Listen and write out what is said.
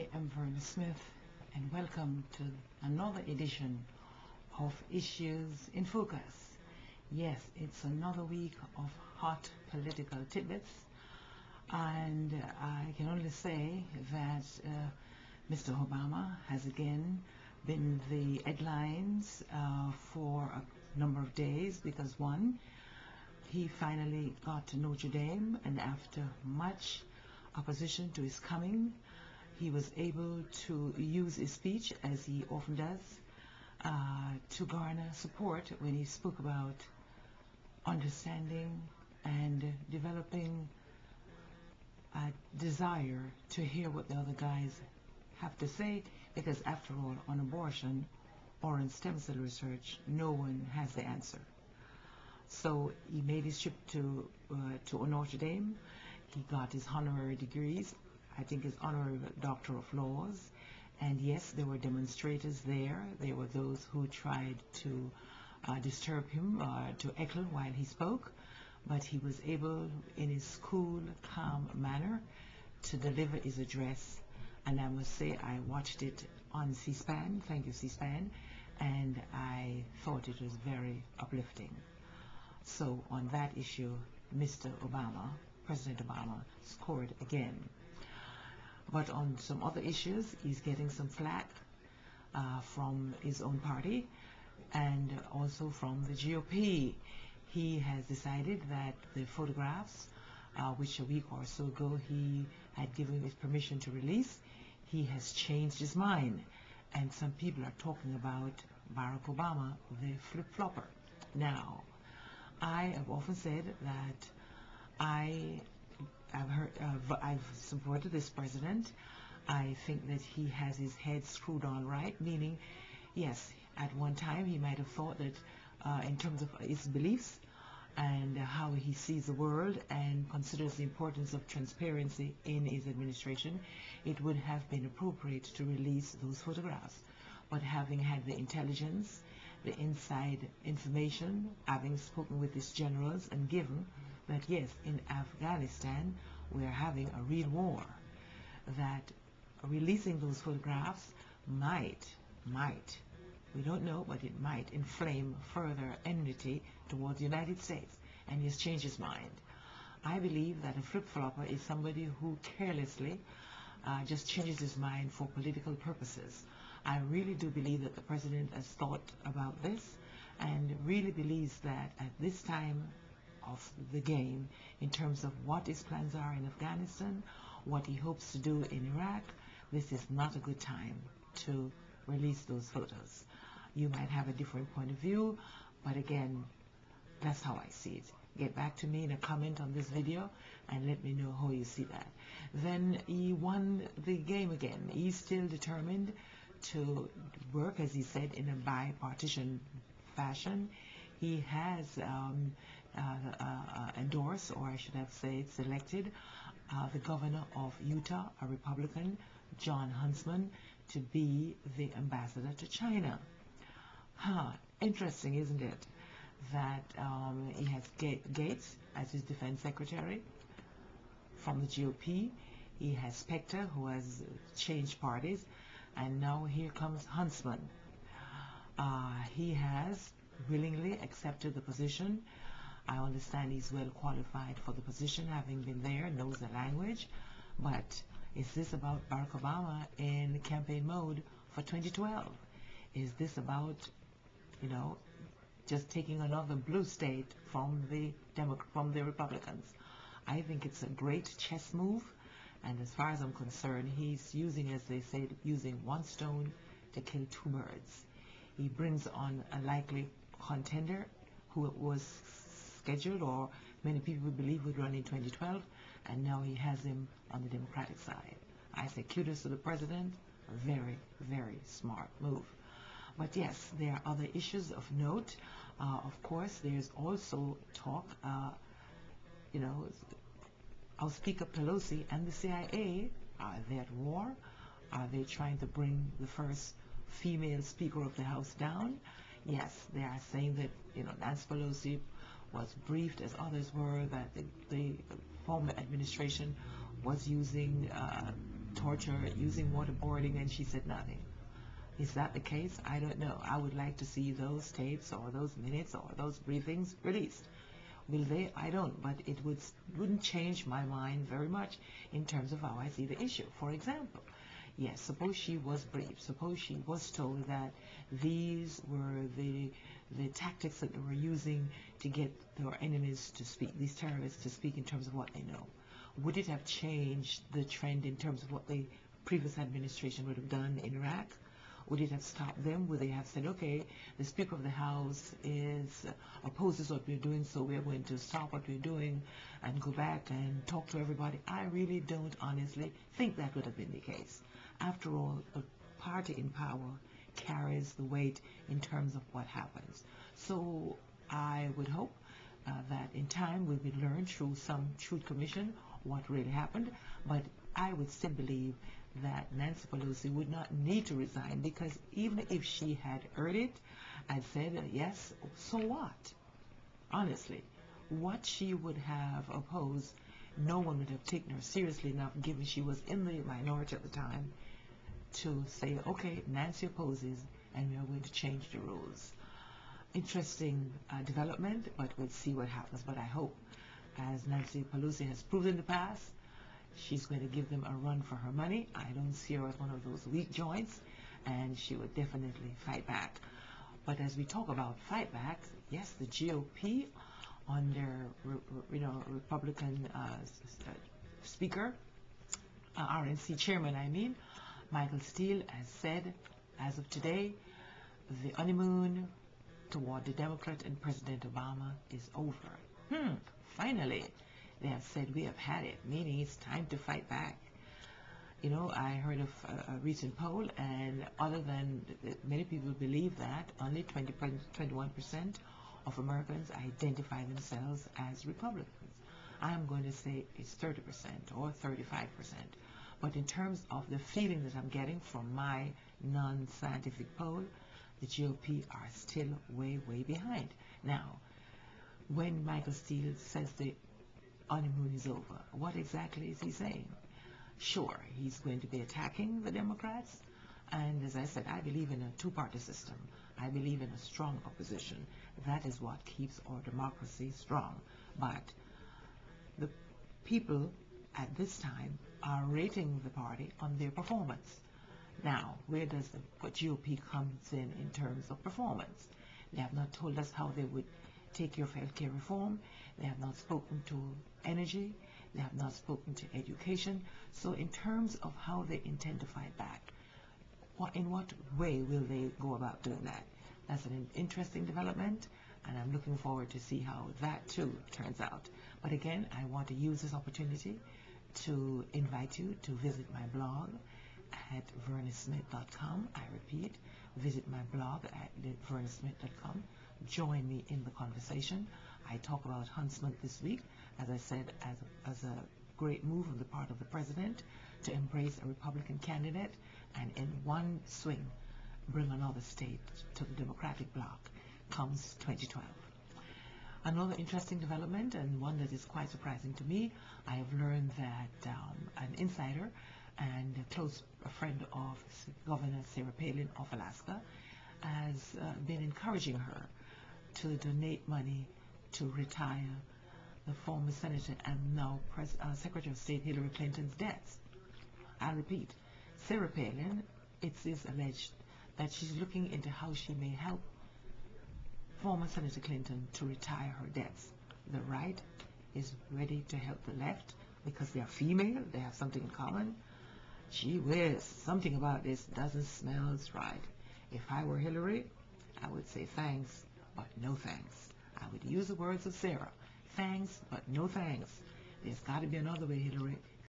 I am Verna Smith, and welcome to another edition of Issues in Focus. Yes, it's another week of hot political tidbits, and I can only say that Mr. Obama has again been the headlines for a number of days because, one, he finally got to Notre Dame, and after much opposition to his coming, he was able to use his speech, as he often does, to garner support when he spoke about understanding and developing a desire to hear what the other guys have to say, because after all, on abortion or on stem cell research, no one has the answer. So he made his trip to Notre Dame. He got his honorary degrees, I think his honorary Doctor of Laws, and yes, there were demonstrators there. There were those who tried to disturb him, to heckle while he spoke, but he was able, in his cool, calm manner, to deliver his address. And I must say, I watched it on C-SPAN, thank you C-SPAN, and I thought it was very uplifting. So on that issue, Mr. Obama, President Obama, scored again. But on some other issues, he's getting some flack from his own party and also from the GOP. He has decided that the photographs, which a week or so ago he had given his permission to release, he has changed his mind. And some people are talking about Barack Obama, the flip-flopper. Now, I have often said that I've supported this president. I think that he has his head screwed on right, meaning, yes, at one time he might have thought that in terms of his beliefs and how he sees the world and considers the importance of transparency in his administration, it would have been appropriate to release those photographs. But having had the intelligence, the inside information, having spoken with his generals and given that yes, in Afghanistan we are having a real war, that releasing those photographs might, we don't know, but it might inflame further enmity towards the United States, and he has changed his mind. I believe that a flip-flopper is somebody who carelessly just changes his mind for political purposes. I really do believe that the president has thought about this and really believes that at this time of the game, in terms of what his plans are in Afghanistan, what he hopes to do in Iraq, this is not a good time to release those photos. You might have a different point of view, but again, that's how I see it. Get back to me in a comment on this video and let me know how you see that. Then he won the game again. He's still determined to work, as he said, in a bipartisan fashion. He has endorsed, or I should have said selected, the governor of Utah, a Republican, Jon Huntsman, to be the ambassador to China. Interesting, isn't it, that he has Gates as his defense secretary from the GOP. He has Specter, who has changed parties, and now here comes Huntsman. He has willingly accepted the position. I understand he's well qualified for the position, having been there, knows the language. But is this about Barack Obama in campaign mode for 2012? Is this about, just taking another blue state from the Republicans? I think it's a great chess move, and as far as I'm concerned, he's using, as they say, using one stone to kill two birds. He brings on a likely contender who was scheduled, or many people believe would run in 2012, and now he has him on the Democratic side. I say kudos to the president, a very, very smart move. But yes, there are other issues of note. Of course, there's also talk, House Speaker Pelosi and the CIA, are they at war? Are they trying to bring the first female Speaker of the House down? Yes, they are saying that, Nancy Pelosi was briefed, as others were, that the former administration was using torture, using waterboarding, and she said nothing. Is that the case? I don't know. I would like to see those tapes or those minutes or those briefings released. Will they? I don't, but it wouldn't change my mind very much in terms of how I see the issue. For example, yes, suppose she was briefed. Suppose she was told that these were the tactics that they were using to get their enemies to speak, these terrorists to speak in terms of what they know. Would it have changed the trend in terms of what the previous administration would have done in Iraq? Would it have stopped them? Would they have said, okay, the Speaker of the House opposes what we're doing, so we're going to stop what we're doing and go back and talk to everybody? I really don't honestly think that would have been the case. After all, the party in power carries the weight in terms of what happens. So I would hope that in time we will learn through some truth commission what really happened, but I would still believe that Nancy Pelosi would not need to resign, because even if she had heard it and said yes, so what? Honestly, what she would have opposed, no one would have taken her seriously enough, given she was in the minority at the time, to say, okay, Nancy opposes and we are going to change the rules. Interesting development, but we'll see what happens. But I hope, as Nancy Pelosi has proved in the past, she's going to give them a run for her money. I don't see her as one of those weak joints, and she would definitely fight back. But as we talk about fight back, yes, the GOP on their Republican speaker, RNC chairman, Michael Steele, has said, as of today, the honeymoon toward the Democrat and President Obama is over. Finally. They have said we have had it, meaning it's time to fight back. You know, I heard of a recent poll, and other than many people believe that, only 21% of Americans identify themselves as Republicans. I'm going to say it's 30% or 35%. But in terms of the feeling that I'm getting from my non-scientific poll, the GOP are still way, way behind. Now, when Michael Steele says the honeymoon is over, what exactly is he saying? Sure, he's going to be attacking the Democrats, and as I said, I believe in a two-party system. I believe in a strong opposition. That is what keeps our democracy strong. But the people at this time are rating the party on their performance. Now, where does the GOP comes in terms of performance? They have not told us how they would take care of healthcare reform. They have not spoken to energy. They have not spoken to education. So in terms of how they intend to fight back, in what way will they go about doing that? That's an interesting development, and I'm looking forward to see how that too turns out. But again, I want to use this opportunity to invite you to visit my blog at vernismith.com. I repeat, visit my blog at vernismith.com. Join me in the conversation. I talk about Huntsman this week, as I said, as a great move on the part of the president to embrace a Republican candidate and in one swing bring another state to the Democratic bloc comes 2012. Another interesting development, and one that is quite surprising to me, I have learned that an insider and a close friend of Governor Sarah Palin of Alaska has been encouraging her to donate money to retire the former Senator and now Secretary of State Hillary Clinton's debts. I repeat, Sarah Palin, it is alleged that she's looking into how she may help former Senator Clinton to retire her debts. The right is ready to help the left because they are female, they have something in common. Gee whiz, something about this doesn't smell right. If I were Hillary, I would say thanks, but no thanks. I would use the words of Sarah. Thanks, but no thanks. There's got to be another way, Hillary.